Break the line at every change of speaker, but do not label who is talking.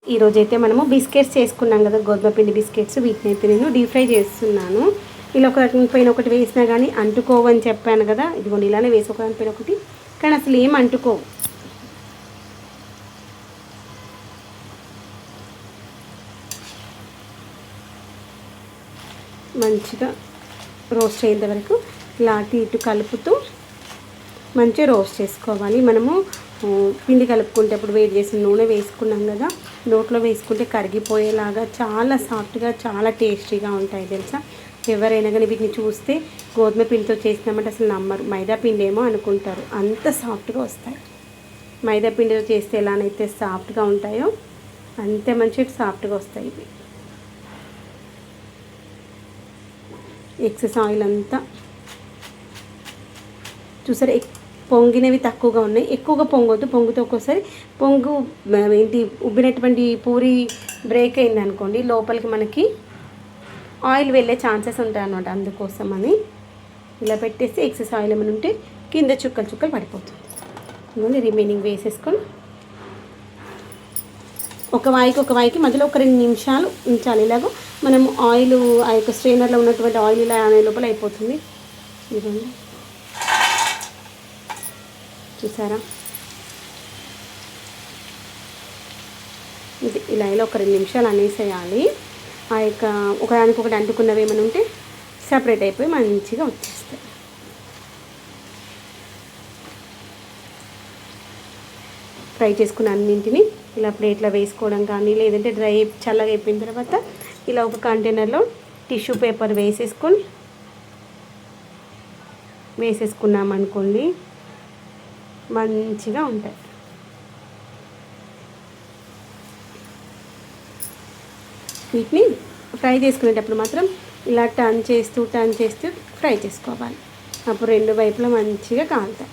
ఈరోజైతే మనము బిస్కెట్స్ చేసుకున్నాం కదా, గోధుమ పిండి బిస్కెట్స్. వీటిని అయితే నేను డీప్ ఫ్రై చేస్తున్నాను. ఇలా ఒక పైన ఒకటి వేసినా కానీ అంటుకోవని చెప్పాను కదా. ఇదిగోండి ఇలానే వేసి ఒక పైన ఒకటి, కానీ అసలు ఏం అంటుకోవు. మంచిగా రోస్ట్ అయ్యేంత వరకు ఇలా అటు ఇటు కలుపుతూ మంచిగా రోస్ట్ చేసుకోవాలి. మనము పిండి కలుపుకుంటేప్పుడు వేడి చేసిన నూనె వేసుకున్నాం కదా, నోట్లో వేసుకుంటే కరిగిపోయేలాగా చాలా సాఫ్ట్గా చాలా టేస్టీగా ఉంటాయి తెలుసా. ఎవరైనా కానీ వీటిని చూస్తే గోధుమ పిండితో చేసినామంటే అసలు నమ్మరు, మైదా పిండి ఏమో అనుకుంటారు. అంత సాఫ్ట్గా వస్తాయి. మైదా పిండితో చేస్తే ఎలానైతే సాఫ్ట్గా ఉంటాయో అంతే మంచిగా సాఫ్ట్గా వస్తాయి ఇవి. ఎక్సెస్ ఆయిల్ అంతా చూసారా, పొంగినవి తక్కువగా ఉన్నాయి. ఎక్కువగా పొంగొద్దు, పొంగితే ఒక్కోసారి పొంగు ఏంటి ఉబ్బినటువంటి పూరి బ్రేక్ అయింది అనుకోండి, లోపలికి మనకి ఆయిల్ వెళ్ళే ఛాన్సెస్ ఉంటాయి అన్నమాట. అందుకోసమని ఇలా పెట్టేసి ఎక్సెస్ ఆయిల్ ఏమైనా ఉంటే కింద చుక్కలు చుక్కలు పడిపోతుంది. రిమైనింగ్ వేసేసుకొని ఒక వాయికి మధ్యలో ఒక 2 నిమిషాలు ఉంచాలి. ఇలాగో మనం ఆయిల్ ఆ యొక్క స్ట్రైనర్లో ఉన్నటువంటి ఆయిల్ ఇలా అనే లోపల అయిపోతుంది. ఇదిగోండి చూసారా, ఇది ఇలా ఒక 2 నిమిషాలు అనేసేయాలి. ఆ యొక్క ఒకదానికొకటి అంటుకున్నవి ఏమైనా ఉంటే సపరేట్ అయిపోయి మంచిగా వచ్చేస్తాయి. ఫ్రై చేసుకున్న అన్నింటినీ ఇలా ప్లేట్లో వేసుకోవడం కానీ, లేదంటే డ్రై చల్లగా అయిపోయిన తర్వాత ఇలా ఒక కంటైనర్లో టిష్యూ పేపర్ వేసేసుకున్నామనుకోండి మంచిగా ఉంటాయి. వీటిని ఫ్రై చేసుకునేటప్పుడు మాత్రం ఇలా టర్న్ చేస్తూ ఫ్రై చేసుకోవాలి. అప్పుడు 2 వైపులా మంచిగా కాలుతాయి.